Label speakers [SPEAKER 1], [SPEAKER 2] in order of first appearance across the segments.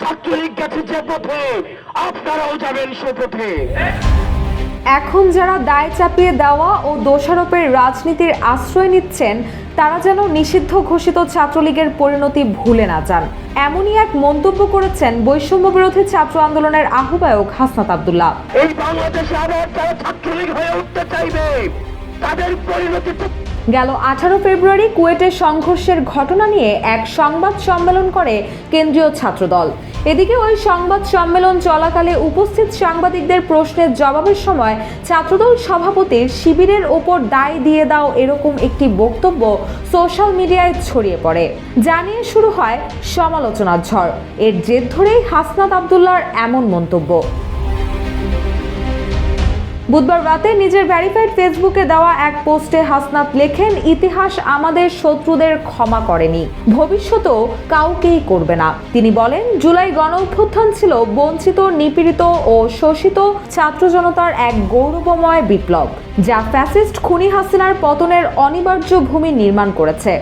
[SPEAKER 1] ছাত্রলীগ গেছে যে পথে আপনারাও যাবেন সে পথে।
[SPEAKER 2] এখন যারা দায় চাপিয়ে দেওয়া ও দোষারোপের রাজনীতির আশ্রয় নিচ্ছেন তারা যেন নিষিদ্ধ ঘোষিত ছাত্রলীগের পরিণতি ভুলে না যান, এমনই এক মন্তব্য করেছেন বৈষম্য বিরোধী ছাত্র আন্দোলনের আহ্বায়ক হাসনাত আব্দুল্লাহ।
[SPEAKER 1] এই বাংলাদেশে আবার যারা ছাত্রলীগ হয়ে উঠতে চাইবে তাদের পরিণতি।
[SPEAKER 2] গেল 18 ফেব্রুয়ারি কুয়েটের সংঘর্ষের ঘটনা নিয়ে এক সংবাদ সম্মেলন করে কেন্দ্রীয় ছাত্রদল। এদিকে ওই সংবাদ সম্মেলন চলাকালে উপস্থিত সাংবাদিকদের প্রশ্নের জবাবের সময় ছাত্রদল সভাপতির শিবিরের ওপর দায় দিয়ে দাও এরকম একটি বক্তব্য সোশ্যাল মিডিয়ায় ছড়িয়ে পড়ে, যা নিয়ে শুরু হয় সমালোচনার ঝড়। এর জের ধরেই হাসনাত আব্দুল্লাহর এমন মন্তব্য। বুধবার রাতে নিজের ভেরিফাইড ফেসবুকে দেওয়া এক পোস্টে হাসনাত লেখেন, ইতিহাস আমাদের শত্রুদের ক্ষমা করেনি, ভবিষ্যতেও কাউকেই করবে না। তিনি বলেন, জুলাই গণঅভ্যুত্থান ছিল বঞ্চিত, নিপীড়িত ও শোষিত ছাত্র জনতার এক গৌরবময় বিপ্লব, যা ফ্যাসিস্ট খুনি হাসিনার পতনের অনিবার্য ভূমি নির্মাণ করেছে।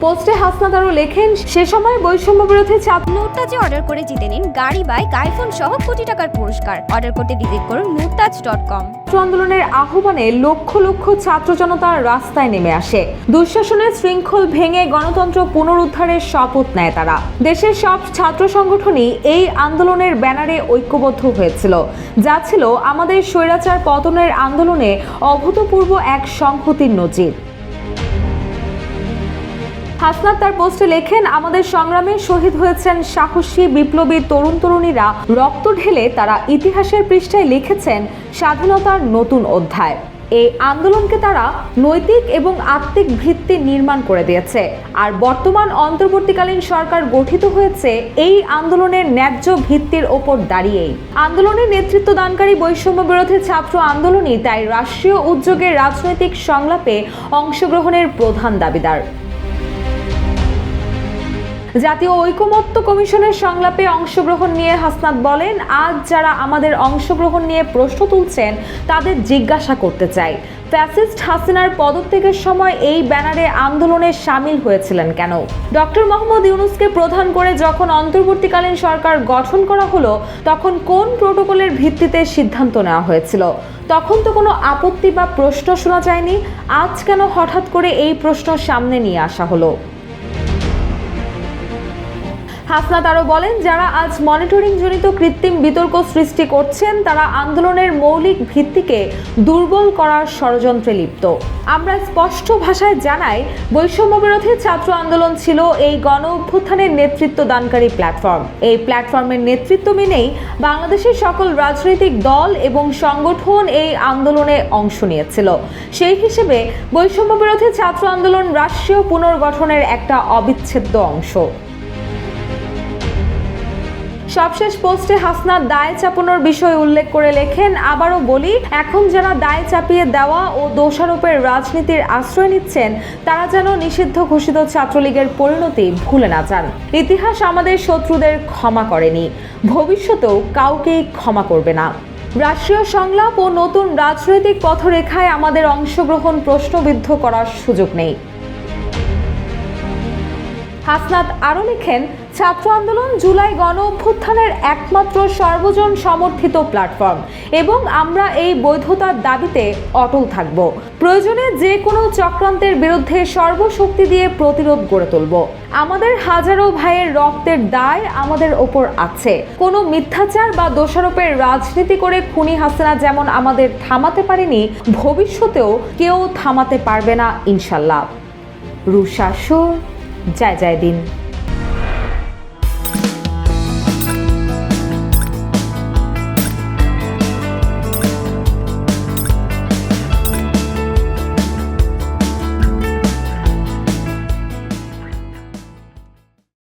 [SPEAKER 2] পোস্টে হাসনাত আরও লেখেন, সে সময় বৈষম্য বিরোধী ছাত্র
[SPEAKER 3] মুরতাজে অর্ডার করে জিতে নিন গাড়ি, বাইক, আইফোন সহ কোটি টাকার পুরস্কার। অর্ডার করতে ভিজিট করুন মুরতাজ.com।
[SPEAKER 2] আন্দোলনের আহ্বানে লক্ষ লক্ষ ছাত্র জনতা রাস্তায় নেমে আসে। দুঃশাসনের শৃঙ্খল ভেঙে গণতন্ত্র পুনরুদ্ধারের শপথ নেয় তারা। দেশের সব ছাত্র সংগঠনই এই আন্দোলনের ব্যানারে ঐক্যবদ্ধ হয়েছিল, যা ছিল আমাদের স্বৈরাচার পতনের আন্দোলনে অভূতপূর্ব এক সংহতির নজির। হাসনাত তার পোস্টে লেখেন, আমাদের সংগ্রামে শহীদ হয়েছেন সাহসী বিপ্লবী তরুণ তরুণীরা। রক্ত ঢেলে তারা ইতিহাসের পৃষ্ঠায় লিখেছেন স্বাধীনতার নতুন অধ্যায়। এই আন্দোলনকে তারা নৈতিক এবং আত্মিক ভিত্তি নির্মাণ করে দিয়েছে। আর বর্তমান অন্তর্বর্তীকালীন সরকার গঠিত হয়েছে এই আন্দোলনের ন্যায্য ভিত্তির ওপর দাঁড়িয়েই। আন্দোলনের নেতৃত্ব দানকারী বৈষম্য বিরোধী ছাত্র আন্দোলনই তাই রাষ্ট্রীয় উদ্যোগে রাজনৈতিক সংলাপে অংশগ্রহণের প্রধান দাবিদার। জাতীয় ঐকমত্য কমিশনের সংলাপে অংশগ্রহণ নিয়ে হাসনাত বলেন, আজ যারা আমাদের অংশগ্রহণ নিয়ে প্রশ্ন তুলছেন তাদের জিজ্ঞাসা করতে চাই, ফ্যাসিস্ট হাসিনার পদত্যাগের সময় এই ব্যানারে আন্দোলনে সামিল হয়েছিলেন কেন? ডক্টর মোহাম্মদ ইউনূসকে প্রধান করে যখন অন্তর্বর্তীকালীন সরকার গঠন করা হলো তখন কোন প্রোটোকলের ভিত্তিতে সিদ্ধান্ত নেওয়া হয়েছিল? তখন তো কোনো আপত্তি বা প্রশ্ন শোনা যায়নি। আজ কেন হঠাৎ করে এই প্রশ্ন সামনে নিয়ে আসা হলো? হাসনাত আরও বলেন, যারা আজ মনিটরিং জনিত কৃত্রিম বিতর্ক সৃষ্টি করছেন তারা আন্দোলনের মৌলিক ভিত্তিকে দুর্বল করার ষড়যন্ত্রে লিপ্ত। আমরা স্পষ্ট ভাষায় জানাই, বৈষম্য বিরোধী ছাত্র আন্দোলন ছিল এই গণ অভ্যুত্থানের নেতৃত্ব দানকারী প্ল্যাটফর্ম। এই প্ল্যাটফর্মের নেতৃত্ব মেনেই বাংলাদেশের সকল রাজনৈতিক দল এবং সংগঠন এই আন্দোলনে অংশ নিয়েছিল। সেই হিসেবে বৈষম্য বিরোধী ছাত্র আন্দোলন রাষ্ট্রীয় পুনর্গঠনের একটা অবিচ্ছেদ্য অংশ। সবশেষ পোস্টে হাসনাত দায় চাপানোর বিষয় উল্লেখ করে লেখেন, আবারও বলি, এখন যারা দায় চাপিয়ে দেওয়া ও দোষারোপের রাজনীতির আশ্রয় নিচ্ছেন তারা যেন নিষিদ্ধ ঘোষিত ছাত্রলীগের পরিণতি ভুলে না যান। ইতিহাস আমাদের শত্রুদের ক্ষমা করেনি, ভবিষ্যতেও কাউকেই ক্ষমা করবে না। রাষ্ট্রীয় সংলাপ ও নতুন রাজনৈতিক পথরেখায় আমাদের অংশগ্রহণ প্রশ্নবিদ্ধ করার সুযোগ নেই। হাসনাত আরও লিখেন, ছাত্র আন্দোলন জুলাই গণ অভ্যুত্থানের একমাত্র সর্বজন সমর্থিত প্ল্যাটফর্ম এবং আমরা এই বৈধতার দাবিতে অটল থাকব। প্রয়োজনে যে কোনো চক্রান্তের বিরুদ্ধে সর্বশক্তি দিয়ে প্রতিরোধ গড়ে তুলব। আমাদের হাজারো ভাইয়ের রক্তের দায় আমাদের ওপর আছে। কোনো মিথ্যাচার বা দোষারোপের রাজনীতি করে খুনি হাসিনা যেমন আমাদের থামাতে পারেনি, ভবিষ্যতেও কেউ থামাতে পারবে না ইনশাল্লাহ। রুশা শোর, জয় জয় দিন।